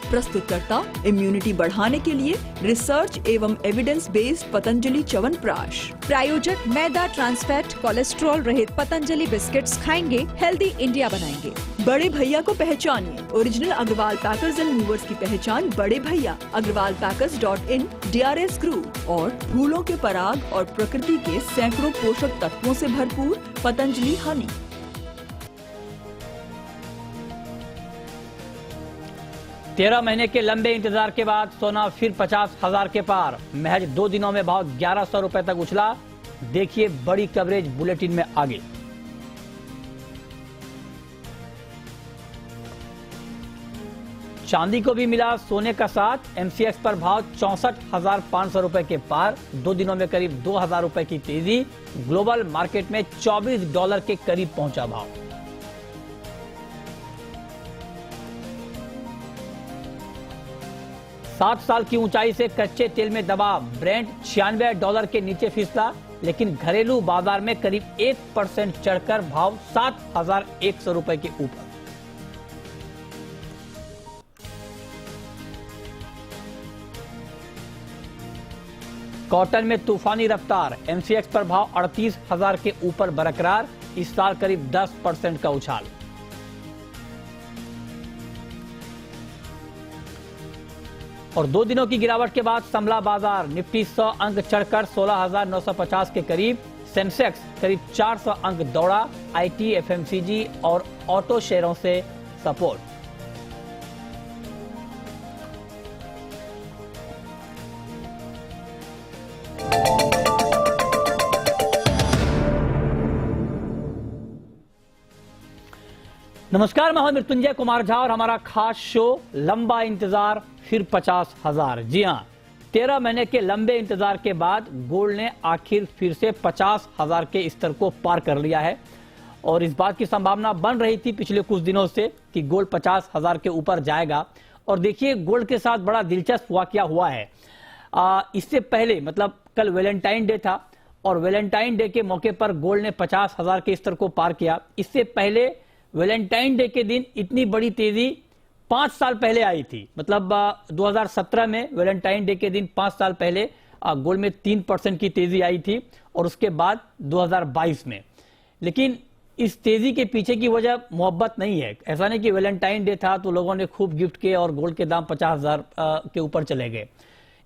प्रस्तुतकर्ता immunity बढ़ाने के लिए रिसर्च एवं एविडेंस बेस्ड पतंजलि च्यवनप्राश। प्रायोजक मैदा, ट्रांसफैट, कोलेस्ट्रॉल रहित पतंजलि बिस्किट्स खाएंगे, हेल्दी इंडिया बनाएंगे। बड़े भैया को पहचानिए। Original Agarwal packers and movers की पहचान बड़े भैया। agrwalpackers.in, DRS ग्रुप और फूलों के पराग और प्रकृति के सैकड़ों पोषक तत्वों से भरपूर पतंजलि हनी। तेरह महीने के लंबे इंतजार के बाद सोना फिर 50,000 के पार। महज 2 दिनों में भाव 1100 रुपए तक उछला। देखिए बड़ी कवरेज बुलेटिन में आगे। चांदी को भी मिला सोने का साथ। एमसीएक्स पर भाव 64,500 रुपए के पार। 2 दिनों में करीब 2,000 रुपए की तेजी। ग्लोबल मार्केट में $24 के करीब पहुंचा भाव। $7 साल की ऊंचाई से कच्चे तेल में दबा ब्रेंट $96 के नीचे फिसला, लेकिन घरेलू बाजार में करीब 1% चढ़कर भाव 7,100 रुपए के ऊपर। कॉटन में तूफानी रफ्तार। एमसीएक्स पर भाव 38,000 के ऊपर बरकरार। इस साल करीब 10% का उछाल। और 2 दिनों की गिरावट के बाद संभला बाजार। निफ्टी 100 अंक चढ़कर 16,950 के करीब। सेंसेक्स करीब 400 अंक दौड़ा। आईटी, एफएमसीजी और ऑटो शेयरों से सपोर्ट। नमस्कार, मैं हूं मृत्युंजय कुमार झा और हमारा खास शो लंबा इंतजार फिर 50,000। जी हां, 13 महीने के लंबे इंतजार के बाद गोल्ड ने आखिर फिर से 50,000 के स्तर को पार कर लिया है। और इस बात की संभावना बन रही थी पिछले कुछ दिनों से कि गोल्ड 50,000 के ऊपर जाएगा। और देखिए गोल्ड के साथ बड़ा दिलचस्प वाकया हुआ है। इससे पहले मतलब कल वैलेंटाइन डे था और वैलेंटाइन डे के मौके पर गोल्ड ने 50,000 के स्तर को पार किया। इससे पहले वैलेंटाइन डे के दिन इतनी बड़ी तेजी 5 साल पहले आई थी। मतलब 2017 में वैलेंटाइन डे के दिन 5 साल पहले गोल्ड में 3% की तेजी आई थी और उसके बाद 2022 में। लेकिन इस तेजी के पीछे की वजह मोहब्बत नहीं है। ऐसा नहीं कि वैलेंटाइन डे था तो लोगों ने खूब गिफ्ट किए और गोल्ड के दाम 50,000 के ऊपर चले गए।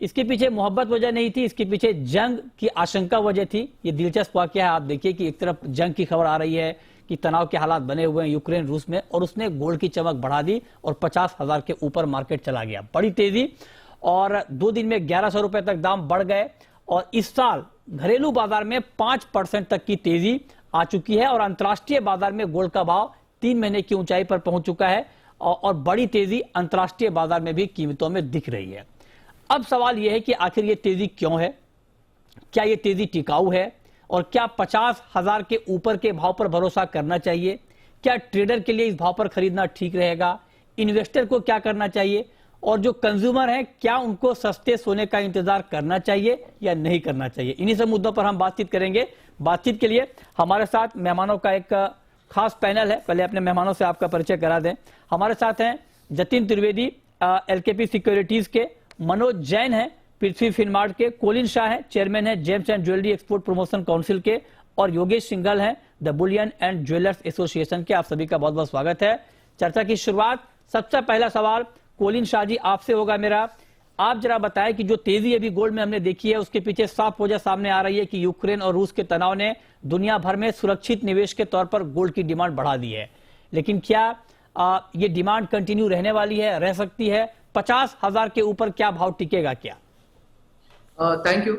इसके पीछे मोहब्बत वजह नहीं थी, इसके पीछे जंग की आशंका वजह थी। ये दिलचस्प वाकया है। आप देखिए कि एक तरफ जंग की खबर आ रही है कि तनाव के हालात बने हुए हैं यूक्रेन रूस में, और उसने गोल्ड की चमक बढ़ा दी और 50,000 के ऊपर मार्केट चला गया। बड़ी तेजी और 2 दिन में 1100 रुपए तक दाम बढ़ गए। और इस साल घरेलू बाजार में 5% तक की तेजी आ चुकी है और अंतर्राष्ट्रीय बाजार में गोल्ड का भाव 3 महीने की ऊंचाई पर पहुंच चुका है और बड़ी तेजी अंतर्राष्ट्रीय बाजार में भी कीमतों में दिख रही है। अब सवाल यह है कि आखिर ये तेजी क्यों है, क्या ये तेजी टिकाऊ है और क्या 50,000 के ऊपर के भाव पर भरोसा करना चाहिए? क्या ट्रेडर के लिए इस भाव पर खरीदना ठीक रहेगा? इन्वेस्टर को क्या करना चाहिए? और जो कंज्यूमर हैं क्या उनको सस्ते सोने का इंतजार करना चाहिए या नहीं करना चाहिए? इन्हीं सब मुद्दों पर हम बातचीत करेंगे। बातचीत के लिए हमारे साथ मेहमानों का एक खास पैनल है। पहले अपने मेहमानों से आपका परिचय करा दें। हमारे साथ हैं जतिन त्रिवेदी एलकेपी सिक्योरिटीज के, मनोज जैन है पृथ्वी फिनमार्ट के, कोलिन शाह है चेयरमैन है James and jewellery export promotion council के, और योगेश सिंघल हैं the Boolean and jewellers association के। आप सभी का बहुत बहुत स्वागत है। चर्चा की शुरुआत, सबसे पहला सवाल कोलिन शाह जी आपसे होगा मेरा। आप जरा बताएं कि जो तेजी अभी गोल्ड में हमने देखी है उसके पीछे साफ वजह सामने आ रही है कि यूक्रेन और रूस के तनाव ने दुनिया भर में सुरक्षित निवेश के तौर पर गोल्ड की डिमांड बढ़ा दी है। लेकिन क्या ये डिमांड कंटिन्यू रहने वाली है, रह सकती है? 50,000 के ऊपर क्या भाव टिकेगा क्या? Thank you.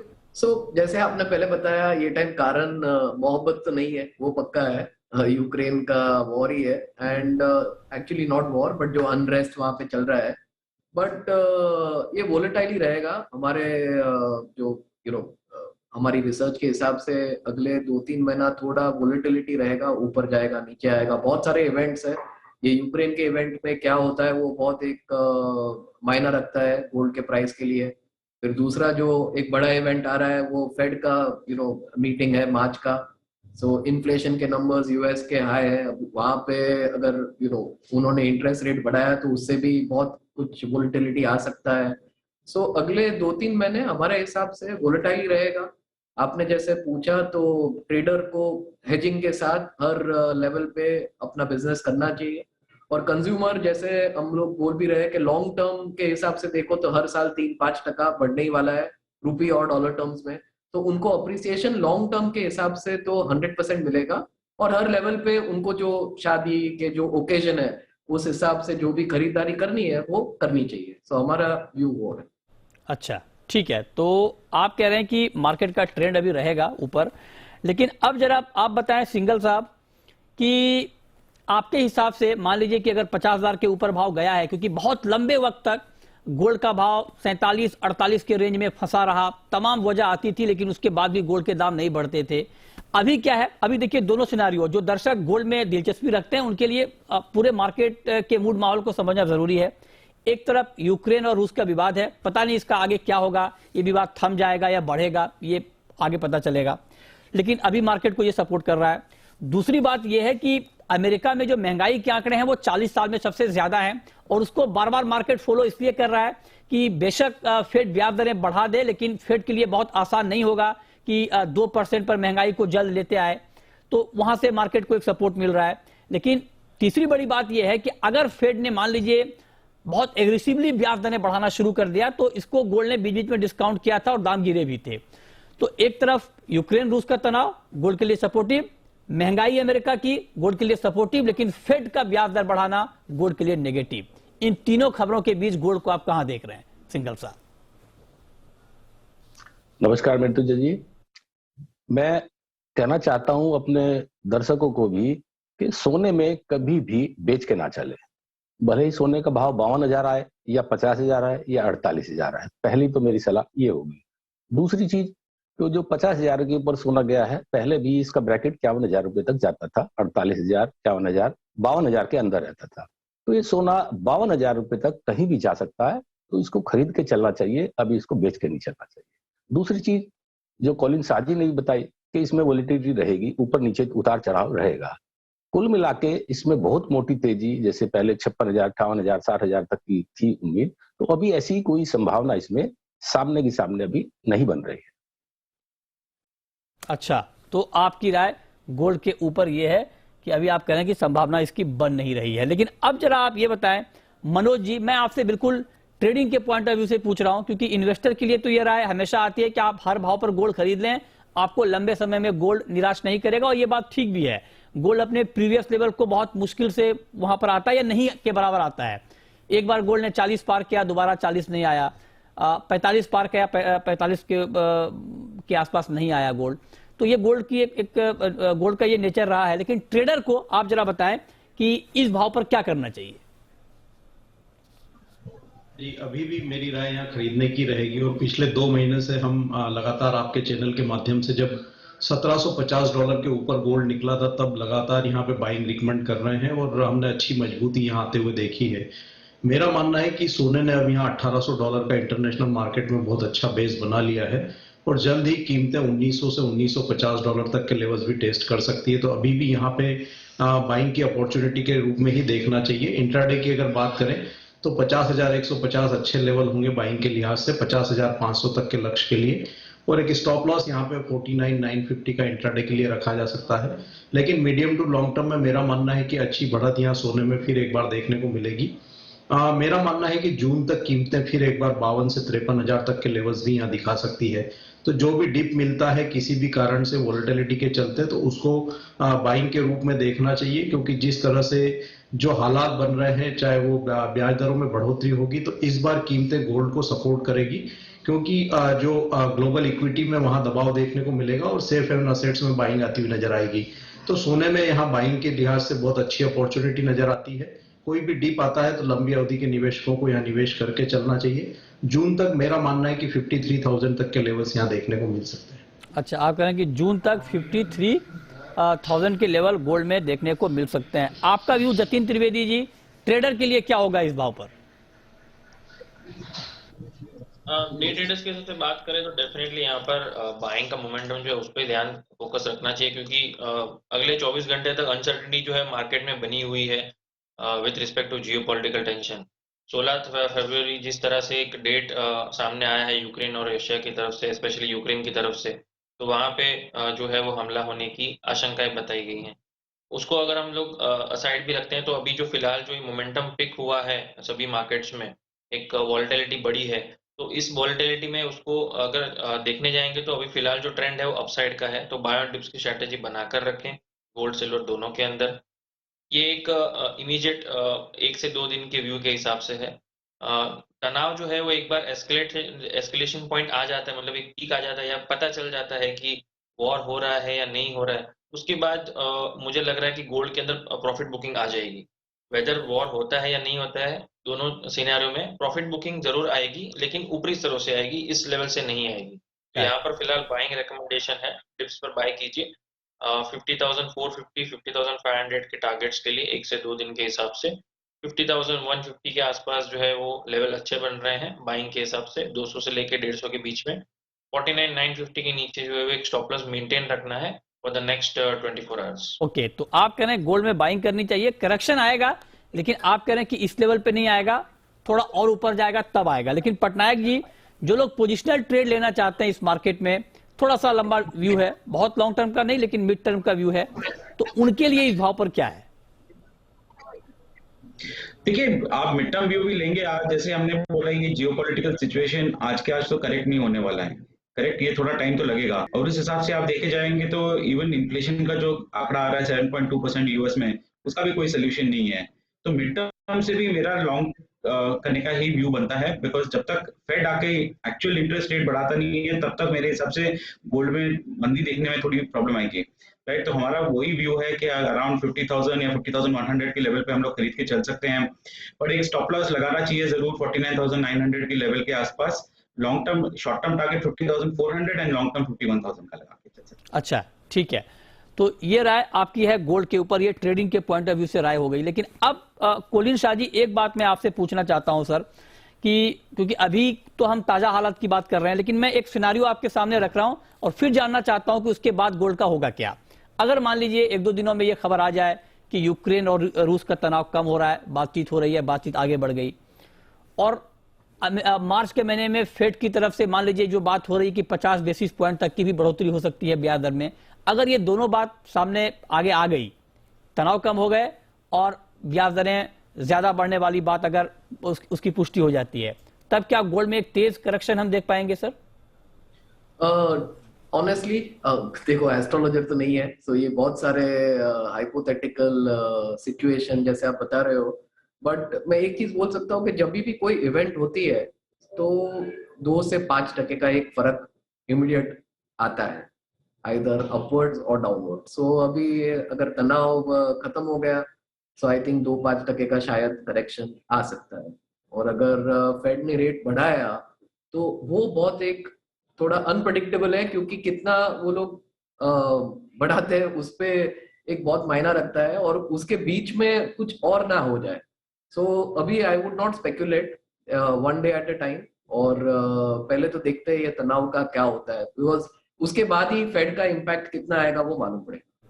जैसे आपने पहले बताया, ये टाइम कारण मोहब्बत तो नहीं है, वो पक्का है। यूक्रेन का वॉर ही है and actually not war but जो अनरेस्ट वहां पे चल रहा है। बट ये वोलेटाइल ही रहेगा। हमारे जो हमारी रिसर्च के हिसाब से अगले 2-3 महीना थोड़ा वोलेटिलिटी रहेगा, ऊपर जाएगा नीचे आएगा। बहुत सारे इवेंट्स है। ये यूक्रेन के इवेंट में क्या होता है वो बहुत एक मायना रखता है गोल्ड के प्राइस के लिए। फिर दूसरा जो एक बड़ा इवेंट आ रहा है वो फेड का मीटिंग है मार्च का। सो इन्फ्लेशन के नंबर्स यूएस के हाई है, अब वहां पे अगर उन्होंने इंटरेस्ट रेट बढ़ाया तो उससे भी बहुत कुछ वोलेटिलिटी आ सकता है। सो अगले 2-3 महीने हमारे हिसाब से वोलेटाइल ही रहेगा। आपने जैसे पूछा तो ट्रेडर को हेजिंग के साथ हर लेवल पे अपना बिजनेस करना चाहिए, और कंज्यूमर जैसे हम लोग बोल भी रहे हैं कि लॉन्ग टर्म के हिसाब से देखो तो हर साल 3-5% बढ़ने ही वाला है रुपी और डॉलर टर्म्स में, तो उनको अप्रिसिएशन लॉन्ग टर्म के हिसाब से तो 100% मिलेगा। और हर लेवल पे उनको जो शादी के जो ओकेजन है उस हिसाब से जो भी खरीदारी करनी है वो करनी चाहिए। सो हमारा व्यू वो है। अच्छा, ठीक है। तो आप कह रहे हैं कि मार्केट का ट्रेंड अभी रहेगा ऊपर, लेकिन अब जरा आप बताएं सिंघल साहब कि आपके हिसाब से मान लीजिए कि अगर 50,000 के ऊपर भाव गया है, क्योंकि बहुत लंबे वक्त तक गोल्ड का भाव 47-48 के रेंज में फंसा रहा, तमाम वजह आती थी लेकिन उसके बाद भी गोल्ड के दाम नहीं बढ़ते थे। अभी क्या है, अभी देखिए दोनों सिनारियो, जो दर्शक गोल्ड में दिलचस्पी रखते हैं उनके लिए पूरे मार्केट के मूड माहौल को समझना जरूरी है। एक तरफ यूक्रेन और रूस का विवाद है, पता नहीं इसका आगे क्या होगा, ये विवाद थम जाएगा या बढ़ेगा, ये आगे पता चलेगा, लेकिन अभी मार्केट को ये सपोर्ट कर रहा है। दूसरी बात यह है कि अमेरिका में जो महंगाई के आंकड़े हैं वो 40 साल में सबसे ज्यादा हैं, और उसको बार बार मार्केट फॉलो इसलिए कर रहा है कि बेशक फेड ब्याज दरें बढ़ा दे, लेकिन फेड के लिए बहुत आसान नहीं होगा कि 2% पर महंगाई को जल्द लेते आए, तो वहां से मार्केट को एक सपोर्ट मिल रहा है। लेकिन तीसरी बड़ी बात यह है कि अगर फेड ने मान लीजिए बहुत एग्रेसिवली ब्याज दरें बढ़ाना शुरू कर दिया तो इसको गोल्ड ने बीच बीच में डिस्काउंट किया था और दाम गिरे भी थे। तो एक तरफ यूक्रेन रूस का तनाव गोल्ड के लिए सपोर्टिव, महंगाई अमेरिका की गोल्ड के लिए सपोर्टिव, लेकिन फेड का ब्याज दर बढ़ाना गोल्ड के लिए नेगेटिव। इन तीनों खबरों के बीच गोल्ड को आप कहां देख रहे हैं सिंघल साहब? नमस्कार मृत्युंजय जी, मैं कहना चाहता हूं अपने दर्शकों को भी कि सोने में कभी भी बेच के ना चले, भले ही सोने का भाव 52,000 आए या 50,000 आए या 48,000 आए। पहली तो मेरी सलाह ये होगी। दूसरी चीज, तो जो 50,000 के ऊपर सोना गया है, पहले भी इसका ब्रैकेट 51,000 रुपए तक जाता था, 48,000, 51,000, 52,000 के अंदर रहता था। तो ये सोना 52,000 रुपए तक कहीं भी जा सकता है, तो इसको खरीद के चलना चाहिए, अभी इसको बेच के नहीं चलना चाहिए। दूसरी चीज जो कॉलिन साजी ने बताई कि इसमें वोलेटिलिटी रहेगी, ऊपर नीचे उतार चढ़ाव रहेगा। कुल मिला के इसमें बहुत मोटी तेजी, जैसे पहले 56,000, 58,000, 60,000 तक की थी उम्मीद, तो अभी ऐसी कोई संभावना इसमें सामने की सामने अभी नहीं बन रही है। अच्छा, तो आपकी राय गोल्ड के ऊपर यह है कि अभी आप कह रहे हैं कि संभावना इसकी बन नहीं रही है। लेकिन अब जरा आप ये बताएं मनोज जी, मैं आपसे बिल्कुल ट्रेडिंग के पॉइंट ऑफ व्यू से पूछ रहा हूं, क्योंकि इन्वेस्टर के लिए तो यह राय हमेशा आती है कि आप हर भाव पर गोल्ड खरीद लें, आपको लंबे समय में गोल्ड निराश नहीं करेगा, और यह बात ठीक भी है। गोल्ड अपने प्रीवियस लेवल को बहुत मुश्किल से वहां पर आता है या नहीं के बराबर आता है। एक बार गोल्ड ने 40 पार किया, दोबारा 40 नहीं आया, 45 पार किया, 45 के आसपास नहीं आया गोल्ड। तो ये गोल्ड की गोल्ड का ये नेचर रहा है। लेकिन ट्रेडर को आप जरा बताएं कि इस भाव पर क्या करना चाहिए। जी, अभी भी मेरी राय यहाँ खरीदने की रहेगी, और पिछले 2 महीने से हम लगातार आपके चैनल के माध्यम से जब $1750 के ऊपर गोल्ड निकला था तब लगातार यहाँ पे बाइंग रिकमेंड कर रहे हैं, और हमने अच्छी मजबूती यहाँ आते हुए देखी है। मेरा मानना है कि सोने ने अब यहाँ $1,800 का इंटरनेशनल मार्केट में बहुत अच्छा बेस बना लिया है, और जल्द ही कीमतें 1900 से $1950 तक के लेवल्स भी टेस्ट कर सकती है। तो अभी भी यहाँ पे बाइंग की अपॉर्चुनिटी के रूप में ही देखना चाहिए। इंट्राडे की अगर बात करें तो 50,150 अच्छे लेवल होंगे बाइंग के लिहाज से, 50,500 तक के लक्ष्य के लिए, और एक स्टॉप लॉस यहाँ पे 49,950 का इंट्राडे के लिए रखा जा सकता है। लेकिन मीडियम टू लॉन्ग टर्म में मेरा मानना है कि अच्छी बढ़त यहाँ सोने में फिर एक बार देखने को मिलेगी। मेरा मानना है कि जून तक कीमतें फिर एक बार 52 से 53,000 तक के लेवल्स भी यहाँ दिखा सकती है। तो जो भी डिप मिलता है किसी भी कारण से वोलेटिलिटी के चलते, तो उसको बाइंग के रूप में देखना चाहिए, क्योंकि जिस तरह से जो हालात बन रहे हैं, चाहे वो ब्याज दरों में बढ़ोतरी होगी, तो इस बार कीमतें गोल्ड को सपोर्ट करेगी, क्योंकि जो ग्लोबल इक्विटी में वहां दबाव देखने को मिलेगा और सेफ हेवन असेट्स में बाइंग आती हुई नजर आएगी। तो सोने में यहाँ बाइंग के लिहाज से बहुत अच्छी अपॉर्चुनिटी नजर आती है। कोई भी डिप आता है तो लंबी अवधि के निवेशकों को यहाँ निवेश करके चलना चाहिए। जून तक मेरा मानना है कि 53,000 तक के लेवल्स यहाँ देखने को मिल सकते हैं। अच्छा, आप कह रहे हैं कि जून तक 53,000 के लेवल गोल्ड में देखने को मिल सकते हैं। आपका व्यू जतिन त्रिवेदी जी, ट्रेडर के लिए क्या होगा इस भाव पर? डे ट्रेडर्स के हिसाब से बात करें तो डेफिनेटली यहाँ पर बाइंग का मोमेंटम जो है उस पर ध्यान फोकस रखना चाहिए, क्योंकि अगले 24 घंटे तक अनसर्टिनिटी जो है मार्केट में बनी हुई है with respect to geopolitical tension. 16 फरवरी जिस तरह से एक डेट सामने आया है यूक्रेन और रशिया की तरफ से, स्पेशली यूक्रेन की तरफ से, तो वहाँ पे जो है वो हमला होने की आशंकाएं बताई गई हैं। उसको अगर हम लोग असाइड भी रखते हैं तो अभी जो फिलहाल जो मोमेंटम पिक हुआ है सभी मार्केट्स में, एक वॉलेटिलिटी बढ़ी है, तो इस वॉलेटिलिटी में उसको अगर देखने जाएंगे तो अभी फिलहाल जो ट्रेंड है वो अपसाइड का है, तो बाय ऑन डिप्स की स्ट्रेटेजी बनाकर रखें गोल्ड सिल्वर दोनों के अंदर। ये एक इमीडिएट 1 से 2 दिन के व्यू के हिसाब से है। तनाव जो है वो एक बार एस्केलेशन पॉइंट आ जाता है, मतलब एक पीक आ जाता है या पता चल जाता है कि वॉर हो रहा है या नहीं हो रहा है, उसके बाद मुझे लग रहा है कि गोल्ड के अंदर प्रॉफिट बुकिंग आ जाएगी। वेदर वॉर होता है या नहीं होता है, दोनों सिनेरियो में प्रॉफिट बुकिंग जरूर आएगी, लेकिन ऊपरी स्तरों से आएगी, इस लेवल से नहीं आएगी। तो यहाँ पर फिलहाल बाइंग रिकमेंडेशन है, डिप्स पर बाय कीजिए 50,450 50,500 के टारगेट्स के लिए 1 से 2 दिन के हिसाब से। 50,150 के आसपास जो है वो लेवल अच्छे बन रहे हैं बाइंग के हिसाब से, 200 से लेके 150 के बीच में। 49,950 के नीचे जो है वो एक स्टॉप लॉस मेंटेन रखना है for the next 24 hours. Okay, तो आप कह रहे हैं गोल्ड में बाइंग करनी चाहिए, करेक्शन आएगा, लेकिन आप कह रहे हैं कि इस लेवल पे नहीं आएगा, थोड़ा और ऊपर जाएगा तब आएगा। लेकिन पटनायक जी, जो लोग पोजिशनल ट्रेड लेना चाहते हैं इस मार्केट में, थोड़ा सा लंबा व्यू है, बहुत लॉन्ग टर्म का नहीं लेकिन मिड टर्म का व्यू है, तो उनके लिए इस भाव पर क्या है? देखिए, आप मिड टर्म व्यू भी लेंगे आज, जैसे हमने बोला कि जियोपॉलिटिकल सिचुएशन आज के आज तो करेक्ट नहीं होने वाला है। करेक्ट, ये थोड़ा टाइम तो लगेगा, और उस हिसाब से आप देखे जाएंगे तो इवन इन्फ्लेशन का जो आंकड़ा आ रहा है 7.2% यूएस में, उसका भी कोई सोल्यूशन नहीं है। तो मिड टर्म से भी मेरा लॉन्ग करने का ही व्यू बनता है, बिकॉज जब तक फेड आके एक्चुअल इंटरेस्ट रेट बढ़ाता नहीं है तब तक मेरे हिसाब से गोल्ड में मंदी देखने में थोड़ी प्रॉब्लम आएगी। राइट, तो हमारा वही व्यू है कि अराउंड 50,000 या 50,100 के लेवल पे हम लोग खरीद के चल सकते हैं, और एक स्टॉप लॉस लगाना चाहिए जरूर 49,900 के लेवल के आसपास। Long term, short term target 50,400 and long term 51,000 का लगा के चल सकते हैं। अच्छा, ठीक है, तो ये राय आपकी है गोल्ड के ऊपर, ये ट्रेडिंग के पॉइंट ऑफ व्यू से राय हो गई। लेकिन अब कोलिन शाह जी, एक बात मैं आपसे पूछना चाहता हूं सर, कि क्योंकि अभी तो हम ताजा हालात की बात कर रहे हैं, लेकिन मैं एक सिनारियो आपके सामने रख रहा हूं और फिर जानना चाहता हूं कि उसके बाद गोल्ड का होगा क्या। अगर मान लीजिए 1-2 दिनों में ये खबर आ जाए कि यूक्रेन और रूस का तनाव कम हो रहा है, बातचीत हो रही है, बातचीत आगे बढ़ गई, और मार्च के महीने में फेड की तरफ से मान लीजिए जो बात हो रही है कि 50 बेसिस पॉइंट तक की भी बढ़ोतरी हो सकती है ब्याज दर में, अगर ये दोनों बात सामने आगे आ गई, तनाव कम हो गए और ब्याज दरें ज्यादा बढ़ने वाली बात अगर उसकी पुष्टि हो जाती है, तब क्या गोल्ड में एक तेज करेक्शन हम देख पाएंगे सर? ऑनेस्टली देखो, एस्ट्रोलॉजर तो नहीं है, सो ये बहुत सारे हाइपोथेटिकल सिचुएशन जैसे आप बता रहे हो, बट मैं एक चीज बोल सकता हूँ कि जब भी कोई इवेंट होती है तो 2 से 5% का एक फर्क इमीडिएट आता है, आइदर अपवर्ड्स और डाउनवर्ड। सो अभी अगर तनाव खत्म हो गया, सो आई थिंक 2-5% का शायद करेक्शन आ सकता है। और अगर फेड ने रेट बढ़ाया तो वो बहुत एक थोड़ा अनप्रडिक्टेबल है, क्योंकि कितना वो लोग बढ़ाते हैं उस पे एक बहुत मायना रखता है, और उसके बीच में कुछ और ना हो जाए। सो अभी I would not speculate, one day at a time, और पहले तो देखते हैं ये तनाव का क्या होता है, बिकॉज उसके बाद ही फेड का इम्पैक्ट कितना आएगा वो मालूम पड़ेगा।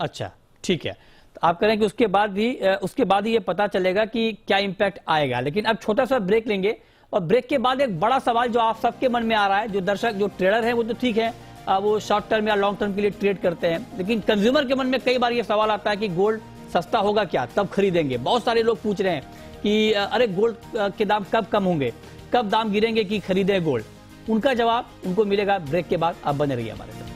अच्छा, ठीक है, तो आप कह रहे हैं कि उसके बाद ही ये पता चलेगा कि क्या इंपैक्ट आएगा। लेकिन अब छोटा सा ब्रेक लेंगे, और ब्रेक के बाद एक बड़ा सवाल जो आप सबके मन में आ रहा है, जो दर्शक, जो ट्रेडर है वो तो ठीक है, वो शॉर्ट टर्म या लॉन्ग टर्म के लिए ट्रेड करते हैं, लेकिन कंज्यूमर के मन में कई बार ये सवाल आता है कि गोल्ड सस्ता होगा क्या, तब खरीदेंगे। बहुत सारे लोग पूछ रहे हैं कि अरे गोल्ड के दाम कब कम होंगे, कब दाम गिरेंगे कि खरीदें गोल्ड। उनका जवाब उनको मिलेगा ब्रेक के बाद। आप बने रहिए हमारे साथ।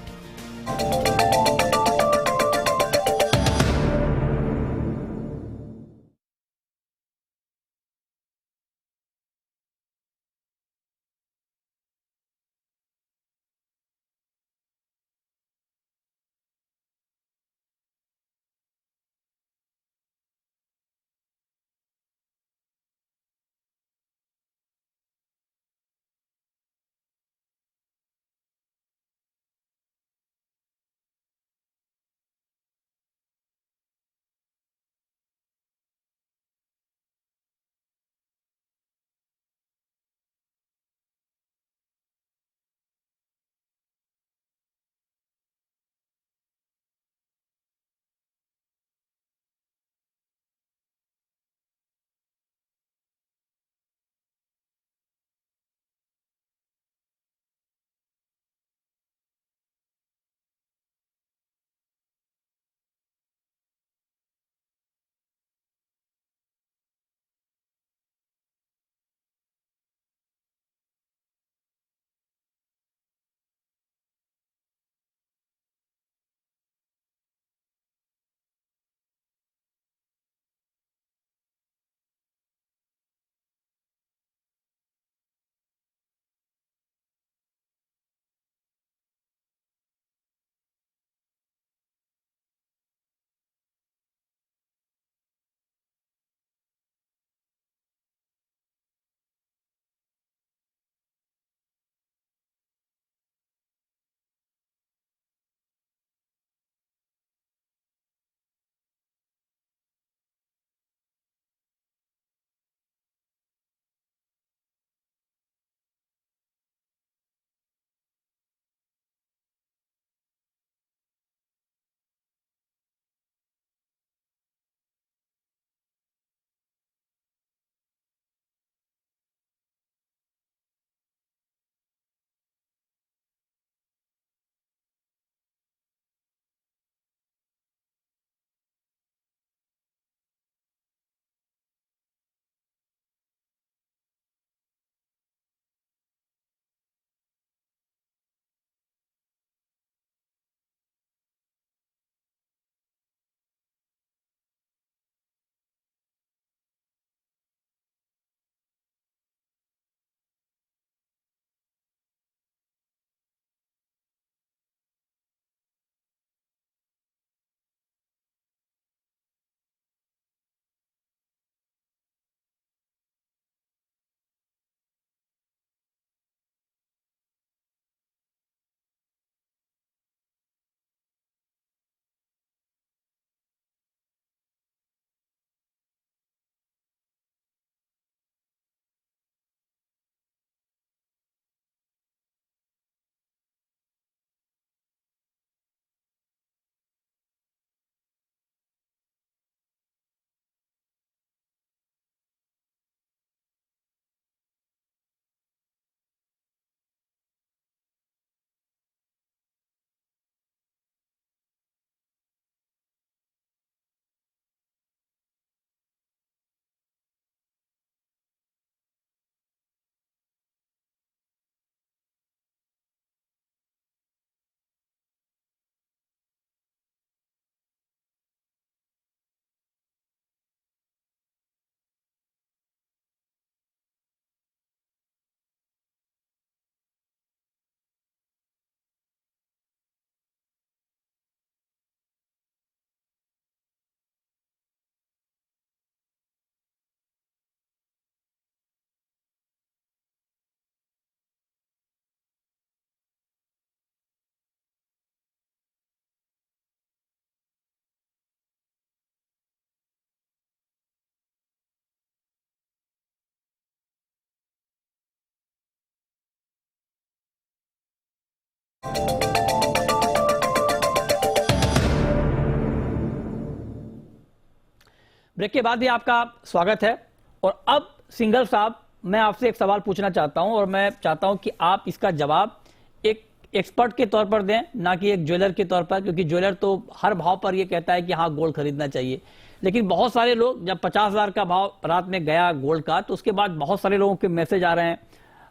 ब्रेक के बाद भी आपका स्वागत है। और अब सिंघल साहब, मैं आपसे एक सवाल पूछना चाहता हूं और मैं चाहता हूं कि आप इसका जवाब एक एक्सपर्ट के तौर पर दें, ना कि एक ज्वेलर के तौर पर, क्योंकि ज्वेलर तो हर भाव पर यह कहता है कि हाँ गोल्ड खरीदना चाहिए। लेकिन बहुत सारे लोग, जब 50,000 का भाव रात में गया गोल्ड का, तो उसके बाद बहुत सारे लोगों के मैसेज आ रहे हैं,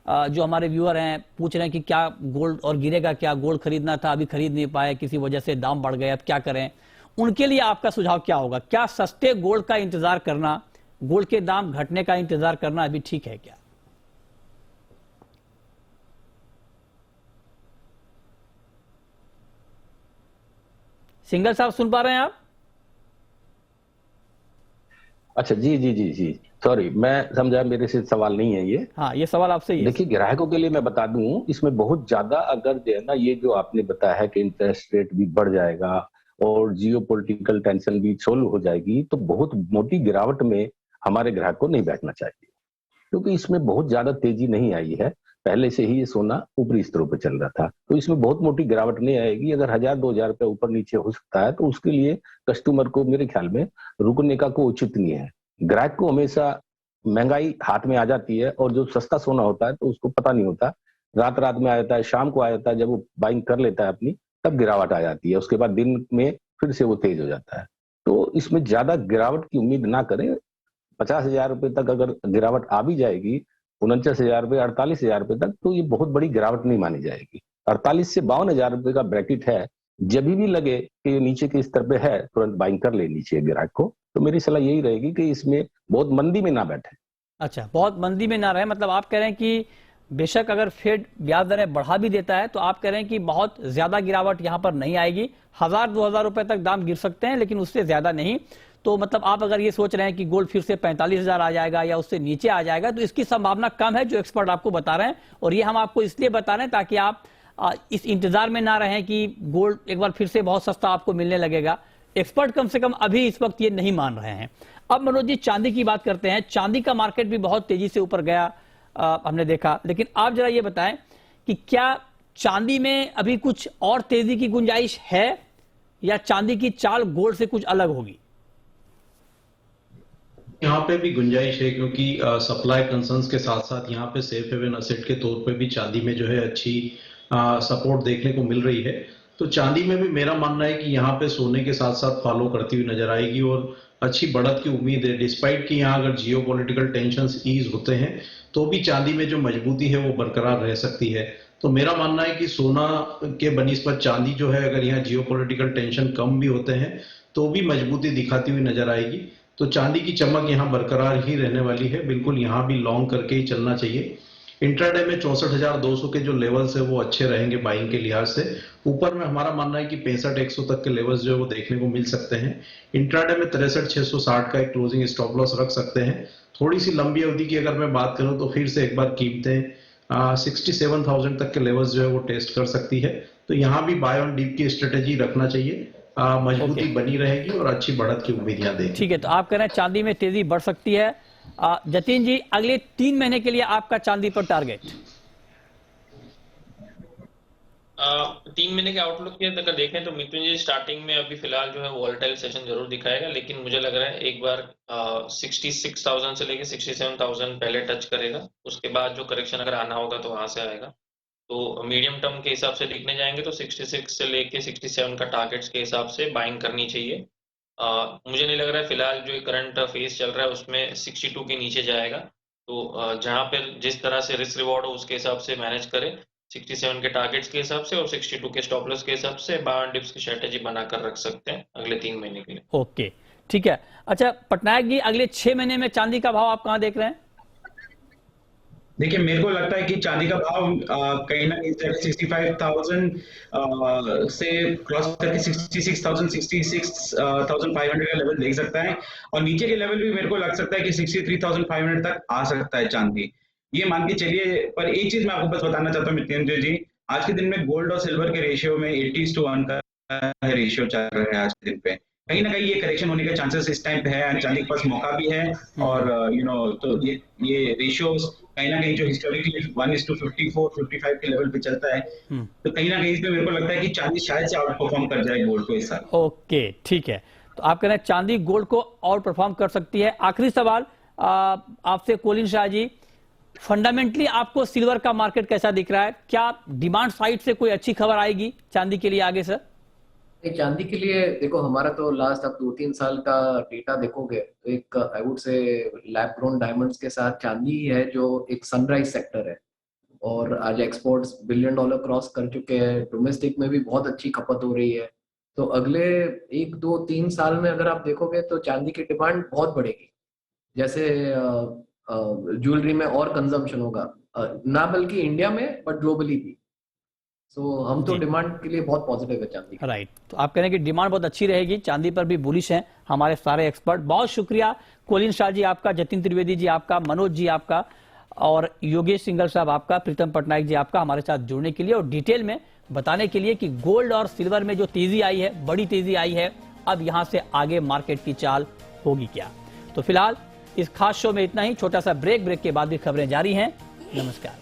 जो हमारे व्यूअर हैं, पूछ रहे हैं कि क्या गोल्ड और गिरेगा क्या, गोल्ड खरीदना था अभी खरीद नहीं पाए, किसी वजह से दाम बढ़ गए, अब क्या करें। उनके लिए आपका सुझाव क्या होगा? क्या सस्ते गोल्ड का इंतजार करना, गोल्ड के दाम घटने का इंतजार करना अभी ठीक है क्या? सिंघल साहब सुन पा रहे हैं आप? अच्छा, जी, सॉरी, मैं समझा मेरे से सवाल नहीं है ये। हाँ, ये सवाल आपसे ही है। देखिए, ग्राहकों के लिए मैं बता दूं, इसमें बहुत ज्यादा अगर जो है ना, ये जो आपने बताया है कि इंटरेस्ट रेट भी बढ़ जाएगा और जियो पॉलिटिकल टेंशन भी सोल्व हो जाएगी, तो बहुत मोटी गिरावट में हमारे ग्राहक को नहीं बैठना चाहिए, क्योंकि इसमें बहुत ज्यादा तेजी नहीं आई है। पहले से ही ये सोना ऊपरी स्तरों पर चल रहा था, तो इसमें बहुत मोटी गिरावट नहीं आएगी। अगर 1,000-2,000 रुपये ऊपर नीचे हो सकता है, तो उसके लिए कस्टमर को मेरे ख्याल में रुकने का कोई उचित नहीं है। ग्राहक को हमेशा महंगाई हाथ में आ जाती है, और जो सस्ता सोना होता है तो उसको पता नहीं होता, रात रात में आ जाता है, शाम को आ जाता है, जब वो बाइंग कर लेता है अपनी, तब गिरावट आ जाती है। उसके बाद दिन में फिर से वो तेज हो जाता है। तो इसमें ज्यादा गिरावट की उम्मीद ना करें। 50,000 रुपये तक अगर गिरावट आ भी जाएगी, 49,000 रुपये, 48,000 रुपये तक, तो ये बहुत बड़ी गिरावट नहीं मानी जाएगी। 48 से 52,000 रुपये का ब्रैकेट है, जब भी लगे कि ये नीचे के स्तर पे है, तुरंत बाइंग कर ले नीचे ग्राहक को। तो मेरी सलाह यही रहेगी कि इसमें बहुत मंदी में ना बैठे। अच्छा, बहुत मंदी में ना रहे, मतलब आप कह रहे हैं कि बेशक अगर फेड ब्याज दरें बढ़ा भी देता है, तो आप कह रहे हैं कि बहुत ज्यादा गिरावट यहां पर नहीं आएगी। 1,000-2,000 रुपए तक दाम गिर सकते हैं, लेकिन उससे ज्यादा नहीं। तो मतलब आप अगर ये सोच रहे हैं कि गोल्ड फिर से 45,000 आ जाएगा या उससे नीचे आ जाएगा, तो इसकी संभावना कम है, जो एक्सपर्ट आपको बता रहे हैं। और ये हम आपको इसलिए बता रहे हैं ताकि आप इस इंतजार में ना रहें कि गोल्ड एक बार फिर से बहुत सस्ता आपको मिलने लगेगा। एक्सपर्ट कम से कम अभी इस वक्त ये नहीं मान रहे हैं। अब मनोज जी, चांदी की बात करते हैं। चांदी का मार्केट भी बहुत तेजी से ऊपर गया, हमने देखा। लेकिन आप जरा ये बताएं कि क्या चांदी में अभी कुछ और तेजी की गुंजाइश है, या चांदी की चाल गोल्ड से कुछ अलग होगी? यहाँ पे भी गुंजाइश है, क्योंकि सप्लाई कंसर्न्स के साथ साथ यहाँ पे सेफ हेवन एसेट के तौर पे भी चांदी में जो है अच्छी सपोर्ट देखने को मिल रही है। तो चांदी में भी मेरा मानना है कि यहाँ पे सोने के साथ साथ फॉलो करती हुई नजर आएगी और अच्छी बढ़त की उम्मीद है। डिस्पाइट कि यहाँ अगर जियो पॉलिटिकल टेंशन ईज होते हैं, तो भी चांदी में जो मजबूती है वो बरकरार रह सकती है। तो मेरा मानना है कि सोना के बनिस्बत चांदी जो है, अगर यहाँ जियो पॉलिटिकल टेंशन कम भी होते हैं तो भी मजबूती दिखाती हुई नजर आएगी। तो चांदी की चमक यहाँ बरकरार ही रहने वाली है। बिल्कुल यहाँ भी लॉन्ग करके ही चलना चाहिए। इंट्राडे में 64,200 के जो लेवल्स है वो अच्छे रहेंगे बाइंग के लिहाज से। ऊपर में हमारा मानना है कि 65,100 तक के लेवल्स जो है वो देखने को मिल सकते हैं। इंट्राडे में 63,660 का एक क्लोजिंग स्टॉप लॉस रख सकते हैं। थोड़ी सी लंबी अवधि की अगर मैं बात करूं तो फिर से एक बार कीमतें 67,000 तक के लेवल्स जो है वो टेस्ट कर सकती है। तो यहाँ भी बाय ऑन डीप की स्ट्रेटेजी रखना चाहिए। मजबूती बनी रहेगी और अच्छी बढ़त की उम्मीद यहाँ देखें। ठीक है, तो आप कह रहे हैं चांदी में तेजी बढ़ सकती है। जतिन जी, अगले 3 महीने के लिए आपका चांदी पर टारगेट? 3 महीने के आउटलुक की अगर देखें तो मिथुन जी स्टार्टिंग में अभी फिलहाल जो है वॉलेटाइल सेशन जरूर दिखाएगा, लेकिन मुझे लग रहा है एक बार 66,000 से लेके 67,000 पहले टच करेगा। उसके बाद जो करेक्शन अगर आना होगा तो वहां से आएगा। तो मीडियम टर्म के हिसाब से देखने जाएंगे तो 66 से लेके 67 का टारगेट्स के हिसाब से बाइंग करनी चाहिए। मुझे नहीं लग रहा है फिलहाल जो करंट फेज चल रहा है उसमें 62 के नीचे जाएगा। तो जहां पर जिस तरह से रिस्क रिवॉर्ड हो उसके हिसाब से मैनेज करें, 67 के टारगेट्स के हिसाब से और 62 के स्टॉप लॉस के हिसाब से बाय ऑन डिप्स की स्ट्रेटेजी बनाकर रख सकते हैं अगले 3 महीने के लिए। ओके, ठीक है। अच्छा पटनायक जी, अगले 6 महीने में चांदी का भाव आप कहां देख रहे हैं? देखिए, मेरे को लगता है कि चांदी का भाव कहीं ना कहीं 65,000 से क्रॉस करके 66,000, 66,500 का लेवल देख सकता है। और नीचे के लेवल भी मेरे को लग सकता है कि 63,500 तक आ सकता है चांदी, ये मान के चलिए। पर एक चीज मैं आपको बस बताना चाहता हूँ मितेंद्र जी, आज के दिन में गोल्ड और सिल्वर के रेशियो में 80:1 का रेशियो चल रहा है आज के दिन पे। कहीं ना कहीं ये करेक्शन होने के चांसेस इस टाइम पे है। चांदी के पास मौका भी है और तो ये रेशियोज कहीं ना कहीं जो हिस्टोरिकली 1:54, 55 के लेवल पे चलता है, तो कहीं ना कहीं पे मेरे को लगता है कि चांदी शायद से आउट परफॉर्म कर जाए गोल्ड को इस साल। ओके, ठीक है। तो आप कह रहे हैं चांदी गोल्ड को आउट परफॉर्म कर सकती है। आखिरी सवाल आपसे कोलिन शाह जी, फंडामेंटली आपको सिल्वर का मार्केट कैसा दिख रहा है? क्या डिमांड साइड से कोई अच्छी खबर आएगी चांदी के लिए आगे सर? चांदी के लिए देखो, हमारा तो लास्ट आप 2-3 साल का डेटा देखोगे तो एक I would say lab grown diamonds के साथ चांदी ही है जो एक सनराइज सेक्टर है, और आज एक्सपोर्ट्स $1 बिलियन क्रॉस कर चुके हैं। डोमेस्टिक में भी बहुत अच्छी खपत हो रही है। तो अगले 1-2-3 साल में अगर आप देखोगे तो चांदी की डिमांड बहुत बढ़ेगी। जैसे ज्वेलरी में और कंजम्पशन होगा, ना बल्कि इंडिया में बट ग्लोबली भी। सो हम तो डिमांड के लिए बहुत पॉजिटिव है चांदी। राइट, तो आप कह रहे हैं कि डिमांड बहुत अच्छी रहेगी, चांदी पर भी बुलिश हैं हमारे सारे एक्सपर्ट। बहुत शुक्रिया कोलिन शाह जी आपका, जतिन त्रिवेदी जी आपका, मनोज जी आपका, और योगेश सिंघल साहब आपका, प्रीतम पटनायक जी आपका हमारे साथ जुड़ने के लिए और डिटेल में बताने के लिए कि गोल्ड और सिल्वर में जो तेजी आई है, बड़ी तेजी आई है, अब यहां से आगे मार्केट की चाल होगी क्या। तो फिलहाल इस खास शो में इतना ही। छोटा सा ब्रेक के बाद भी खबरें जारी हैं। नमस्कार।